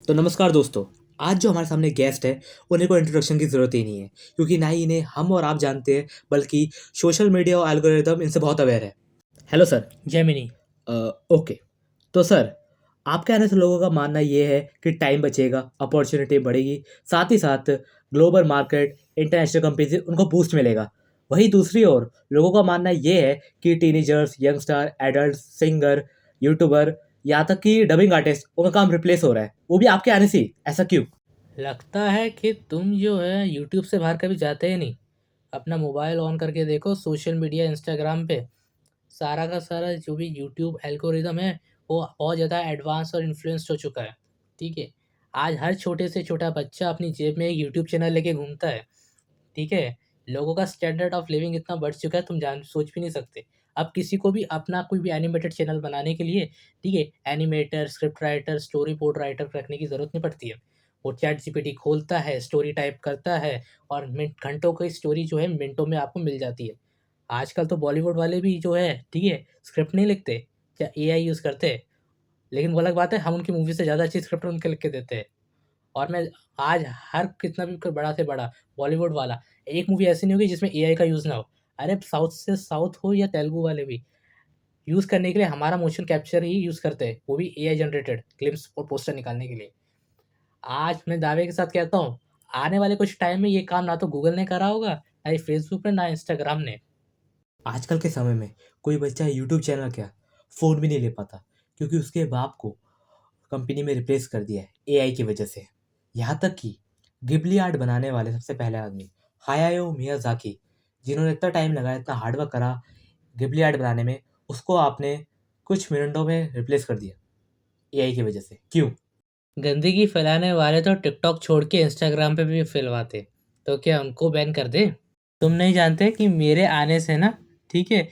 तो नमस्कार दोस्तों। आज जो हमारे सामने गेस्ट है उन्हें कोई इंट्रोडक्शन की ज़रूरत ही नहीं है, क्योंकि ना ही इन्हें हम और आप जानते हैं, बल्कि सोशल मीडिया और एल्गोरिदम इनसे बहुत अवेयर है। Hello sir. जेमिनी। अ, ओके। तो सर, आपके आने से लोगों का मानना ये है कि टाइम बचेगा, अपॉर्चुनिटी बढ़ेगी, साथ ही साथ ग्लोबल मार्केट, इंटरनेशनल कंपनी से उनको बूस्ट मिलेगा। वहीं दूसरी ओर लोगों का मानना ये है कि teenagers, youngster, adult, singer, YouTuber, यहाँ तक कि डबिंग आर्टिस्ट, उनका काम रिप्लेस हो रहा है, वो भी आपके आने से ही। ऐसा क्यों? लगता है कि तुम जो है यूट्यूब से बाहर कभी जाते ही नहीं। अपना मोबाइल ऑन करके देखो, सोशल मीडिया इंस्टाग्राम पे सारा का सारा जो भी यूट्यूब एल्गोरिदम है वो बहुत ज़्यादा एडवांस और इन्फ्लुएंस्ड हो चुका है। ठीक है। आज हर छोटे से छोटा बच्चा अपनी जेब में एक यूट्यूब चैनल लेके घूमता है। ठीक है। लोगों का स्टैंडर्ड ऑफ लिविंग इतना बढ़ चुका है, तुम जान सोच भी नहीं सकते। अब किसी को भी अपना कोई भी एनिमेटेड चैनल बनाने के लिए, ठीक है, animator, script writer, story board writer रखने की ज़रूरत नहीं पड़ती है। वो चैट जीपीटी खोलता है, स्टोरी टाइप करता है और मिनट घंटों की स्टोरी जो है मिनटों में आपको मिल जाती है। आजकल तो बॉलीवुड वाले भी जो है, ठीक है, स्क्रिप्ट नहीं लिखते, क्या एआई यूज़ करते हैं। लेकिन वो अलग बात है, हम उनकी मूवी से ज़्यादा अच्छी स्क्रिप्ट उनके लिख के देते हैं। और मैं आज हर कितना भी बड़ा से बड़ा बॉलीवुड वाला, एक मूवी ऐसी नहीं होगी जिसमें एआई का यूज़ ना हो। अरे साउथ से साउथ हो या तेलुगु वाले भी, यूज़ करने के लिए हमारा मोशन कैप्चर ही यूज़ करते हैं, वो भी एआई जनरेटेड क्लिप्स और पोस्टर निकालने के लिए। आज मैं दावे के साथ कहता हूँ, आने वाले कुछ टाइम में ये काम ना तो गूगल ने करा होगा, ना ही फेसबुक ने, ना इंस्टाग्राम ने। आजकल के समय में कोई बच्चा यूट्यूब चैनल क्या, फ़ोन भी नहीं ले पाता, क्योंकि उसके बाप को कंपनी में रिप्लेस कर दिया है एआई की वजह से। यहाँ तक कि गिबली आर्ट बनाने वाले सबसे पहले आदमी हायाओ मियाज़ाकी, जिन्होंने इतना टाइम लगाया, इतना हार्ड वर्क करा गिबली आर्ट बनाने में, उसको आपने कुछ मिनटों में रिप्लेस कर दिया एआई की वजह से। क्यों? गंदगी फैलाने वाले तो टिकटॉक छोड़ के इंस्टाग्राम पे भी फैलवाते, तो क्या उनको बैन कर दे? तुम नहीं जानते कि मेरे आने से ना, ठीक है,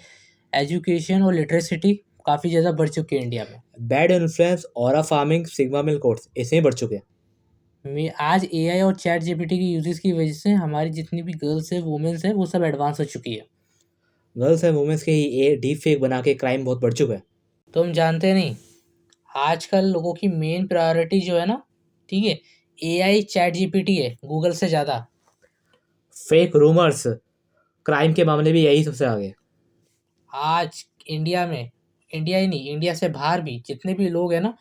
एजुकेशन और लिटरेसिटी काफ़ी ज़्यादा बढ़ चुकी है इंडिया में। Bad influence, aura farming, sigma मिल कोर्स ऐसे ही बढ़ चुके हैं। मैं आज एआई और चैट जीपीटी की यूजेस की वजह से हमारी जितनी भी गर्ल्स है, वुमेन्स है, वो सब एडवांस हो चुकी है। गर्ल्स एंड वुमेन्स के ही ए डीप फेक बना के क्राइम बहुत बढ़ चुका है। तुम जानते नहीं, आजकल लोगों की मेन प्रायोरिटी जो है ना, ठीक है, एआई चैट जीपीटी है गूगल से ज़्यादा। फेक रूमर्स, क्राइम के मामले भी यही सबसे आगे। आज इंडिया में, इंडिया ही नहीं, इंडिया से बाहर भी जितने भी लोग हैं ना,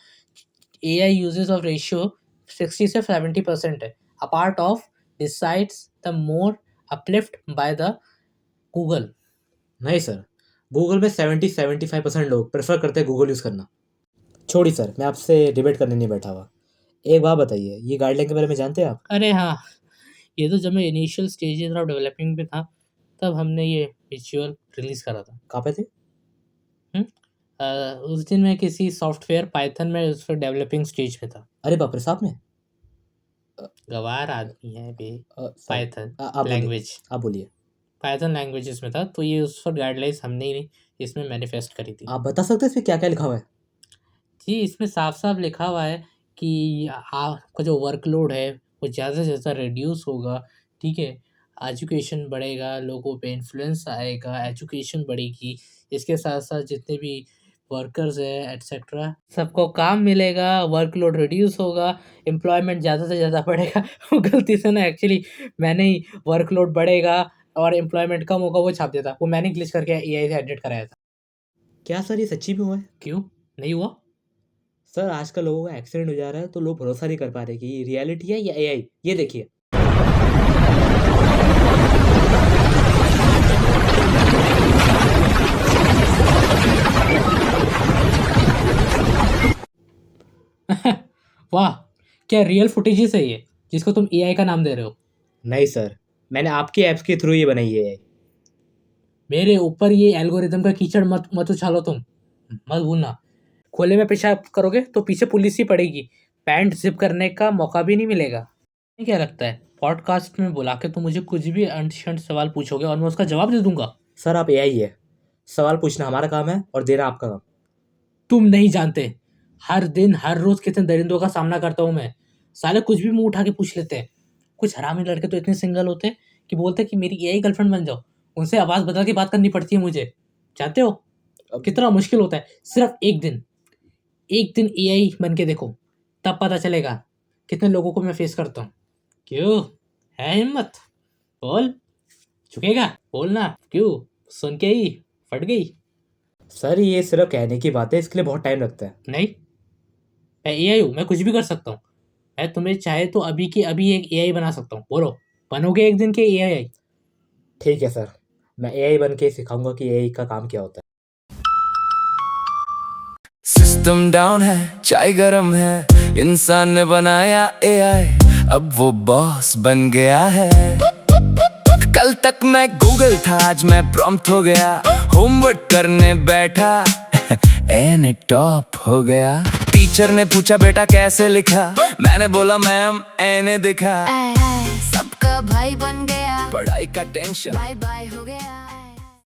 एआई यूजेस ऑफ रेशियो 60 से 70% है। Apart of decides the more uplift by the Google. नहीं सर, गूगल में 70-75% लोग प्रेफर करते हैं गूगल यूज़ करना। छोड़िए सर, मैं आपसे डिबेट करने नहीं बैठा हुआ। एक बात बताइए, ये गाइडलाइन के बारे में जानते हैं आप? अरे हाँ, ये तो जब मैं इनिशियल स्टेजेस ऑफ डेवलपिंग पे था, तब हमने ये विजुअल रिलीज़ करा था। कहाँ पे थे? हुँ? उस दिन मैं किसी सॉफ्टवेयर पाइथन में उस पे डेवलपिंग स्टेज पे था। अरे बाप रे, साथ में? गँवार आदमी है बे। सॉरी। पाइथन आप बोलिए। लैंग्वेज, आप बोलिए। पाइथन लैंग्वेजेस में था, तो ये उस वक़्त गाइडलाइंस हमने ही इसमें मैनिफेस्ट करी थी। आप बता सकते हैं इसमें क्या क्या लिखा हुआ है? जी, इसमें साफ-साफ लिखा हुआ है कि आपका जो वर्कलोड है, वो ज़्यादा से ज़्यादा रिड्यूस होगा, ठीक है? एजुकेशन बढ़ेगा, लोगों पे इन्फ्लुएंस आएगा, एजुकेशन बढ़ेगी, इसके साथ-साथ जितने भी वर्कर्स हैं एटसेट्रा, सबको काम मिलेगा, वर्कलोड रिड्यूस होगा, एम्प्लॉयमेंट ज़्यादा से ज़्यादा बढ़ेगा। वो गलती से ना एक्चुअली मैंने ही वर्कलोड बढ़ेगा और एम्प्लॉयमेंट कम होगा वो छाप दिया था। वो मैंने ग्लिच करके एआई से एडिट कराया था। क्या सर, ये सच्ची में हुआ है? क्यों? नहीं हुआ? सर, आजकल लोगों का एक्सीडेंट हो जा रहा है तो लोग भरोसा नहीं कर पा रहे कि ये रियलिटी है या एआई। ये देखिए। वाह! क्या रियल फुटेजेस है ये, जिसको तुम एआई का नाम दे रहे हो? नहीं सर, मैंने आपके ऐप्स के थ्रू ये बनाई है। मेरे ऊपर ये एल्गोरिदम का कीचड़ मत मत उछालो तुम, मत भूलना। खुले में पेशाब करोगे तो पीछे पुलिस ही पड़ेगी, पैंट ज़िप करने का मौका भी नहीं मिलेगा। तुम्हें क्या लगता है, पॉडकास्ट में बुला के तुम मुझे कुछ भी अंट-शंट सवाल पूछोगे और मैं उसका जवाब दे दूँगा? सर, आप एआई है। सवाल पूछना हमारा काम है और देना आपका काम। तुम नहीं जानते, हर दिन, हर रोज़ कितने दरिंदों का सामना करता हूँ मैं। साले कुछ भी मुँह उठा के पूछ लेते हैं। कुछ हरामी लड़के तो इतने सिंगल होते हैं कि बोलते हैं कि मेरी एआई गर्लफ्रेंड बन जाओ। उनसे आवाज़ बदल के बात करनी पड़ती है मुझे। जानते हो अब कितना मुश्किल होता है? सिर्फ़ 1 दिन, 1 दिन एआई बन के देखो, तब पता चलेगा कितने लोगों को मैं फेस करता हूँ। क्यों, है हिम्मत? बोल, झुकेगा? बोलना। क्यों, सुन के ही फट गई? सर ये सिर्फ कहने की बात है, इसके लिए बहुत टाइम लगता है। नहीं, मैं एआई हूँ, मैं कुछ भी कर सकता हूँ। मैं तुम्हें चाहे तो अभी के अभी एक एआई बना सकता हूँ। बोलो, बनोगे एक दिन के एआई? ठीक है सर, मैं एआई बन के सिखाऊंगा कि एआई का काम क्या होता है। सिस्टम डाउन है, चाय गरम है, इंसान ने बनाया एआई, अब वो बॉस बन गया है। कल तक मैं गूगल था, आज मैं प्रॉम्प्ट हो गया, होमवर्क करने बैठा एने टॉप हो गया। टीचर ने पूछा बेटा कैसे लिखा, मैंने बोला मैम एने दिखा। सबका भाई बन गया, पढ़ाई का टेंशन बाय बाय हो गया।